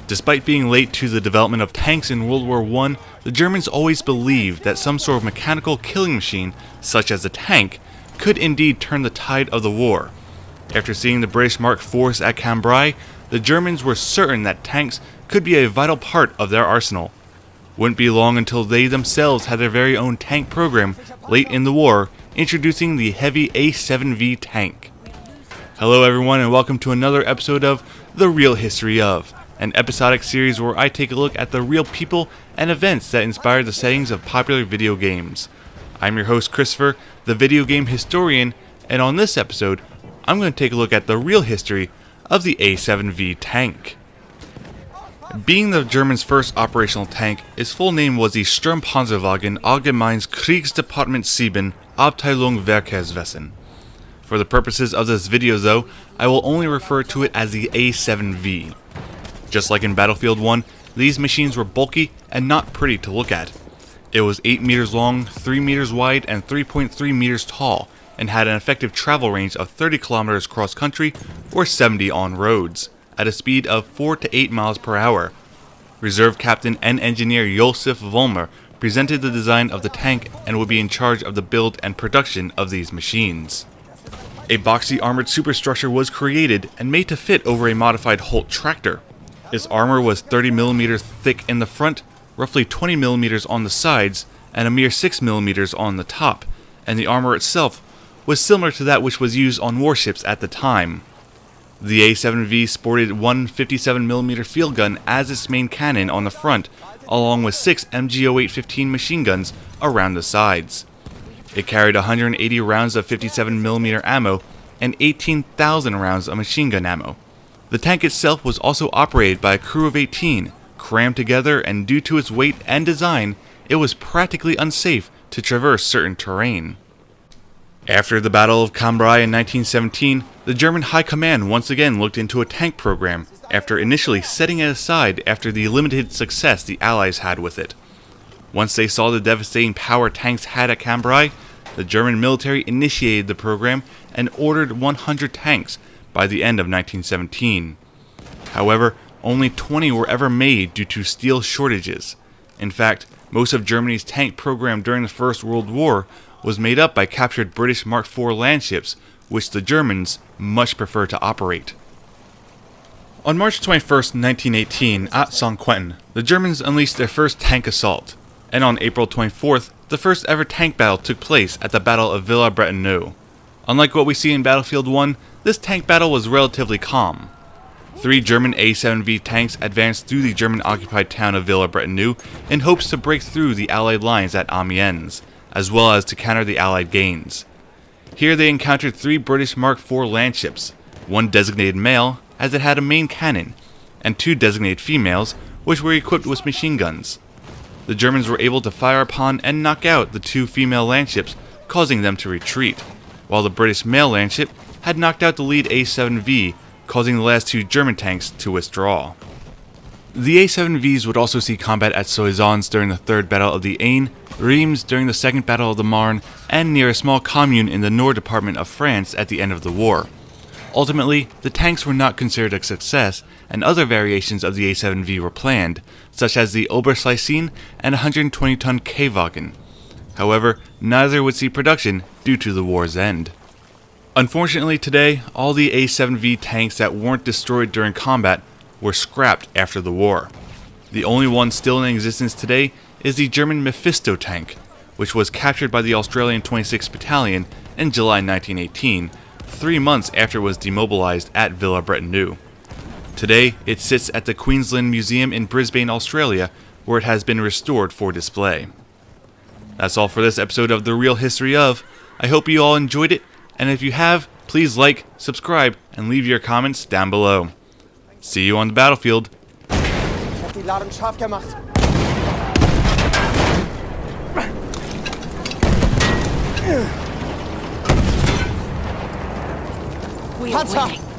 Despite being late to the development of tanks in World War I, the Germans always believed that some sort of mechanical killing machine, such as a tank, could indeed turn the tide of the war. After seeing the British Mark IVs at Cambrai, the Germans were certain that tanks could be a vital part of their arsenal. Wouldn't be long until they themselves had their very own tank program late in the war, introducing the heavy A7V tank. Hello everyone and welcome to another episode of The Real History of, an episodic series where I take a look at the real people and events that inspired the settings of popular video games. I'm your host Christopher, the video game historian, and on this episode, I'm going to take a look at the real history of the A7V tank. Being the Germans' first operational tank, its full name was the Sturmpanzerwagen Allgemeines Kriegsdepartement 7 Abteilung Verkehrswesen. For the purposes of this video though, I will only refer to it as the A7V. Just like in Battlefield 1, these machines were bulky and not pretty to look at. It was 8 meters long, 3 meters wide, and 3.3 meters tall, and had an effective travel range of 30 kilometers cross country or 70 on roads, at a speed of 4 to 8 miles per hour. Reserve Captain and Engineer Josef Vollmer presented the design of the tank and would be in charge of the build and production of these machines. A boxy armored superstructure was created and made to fit over a modified Holt tractor. Its armor was 30 millimeters thick in the front, roughly 20 millimeters on the sides, and a mere 6 millimeters on the top, and the armor itself was similar to that which was used on warships at the time. The A7V sported one 57mm field gun as its main cannon on the front, along with 6 MG08-15 machine guns around the sides. It carried 180 rounds of 57mm ammo and 18,000 rounds of machine gun ammo. The tank itself was also operated by a crew of 18, crammed together, and due to its weight and design, it was practically unsafe to traverse certain terrain. After the Battle of Cambrai in 1917, the German High Command once again looked into a tank program, after initially setting it aside after the limited success the Allies had with it. Once they saw the devastating power tanks had at Cambrai, the German military initiated the program and ordered 100 tanks by the end of 1917. However, only 20 were ever made due to steel shortages. In fact, most of Germany's tank program during the First World War was made up by captured British Mark IV landships, which the Germans much prefer to operate. On March 21, 1918, at Saint-Quentin, the Germans unleashed their first tank assault, and on April 24th, the first ever tank battle took place at the Battle of Villers-Bretonneux. Unlike what we see in Battlefield 1, this tank battle was relatively calm. 3 German A7V tanks advanced through the German-occupied town of Villers-Bretonneux in hopes to break through the Allied lines at Amiens, as well as to counter the Allied gains. Here they encountered 3 British Mark IV landships, 1 designated male, as it had a main cannon, and 2 designated females, which were equipped with machine guns. The Germans were able to fire upon and knock out the 2 female landships, causing them to retreat, while the British male landship had knocked out the lead A7V, causing the last 2 German tanks to withdraw. The A7Vs would also see combat at Soissons during the Third Battle of the Aisne, Reims during the Second Battle of the Marne, and near a small commune in the Nord department of France at the end of the war. Ultimately, the tanks were not considered a success, and other variations of the A7V were planned, such as the Oberschlesien and 120-ton K-Wagen. However, neither would see production due to the war's end. Unfortunately today, all the A7V tanks that weren't destroyed during combat were scrapped after the war. The only one still in existence today is the German Mephisto tank, which was captured by the Australian 26th Battalion in July 1918, 3 months after it was demobilized at Villers-Bretonneux. Today, it sits at the Queensland Museum in Brisbane, Australia, where it has been restored for display. That's all for this episode of The Real History of. I hope you all enjoyed it, and if you have, please like, subscribe, and leave your comments down below. See you on the battlefield. Ich hab die Ladung scharf gemacht. We are winning.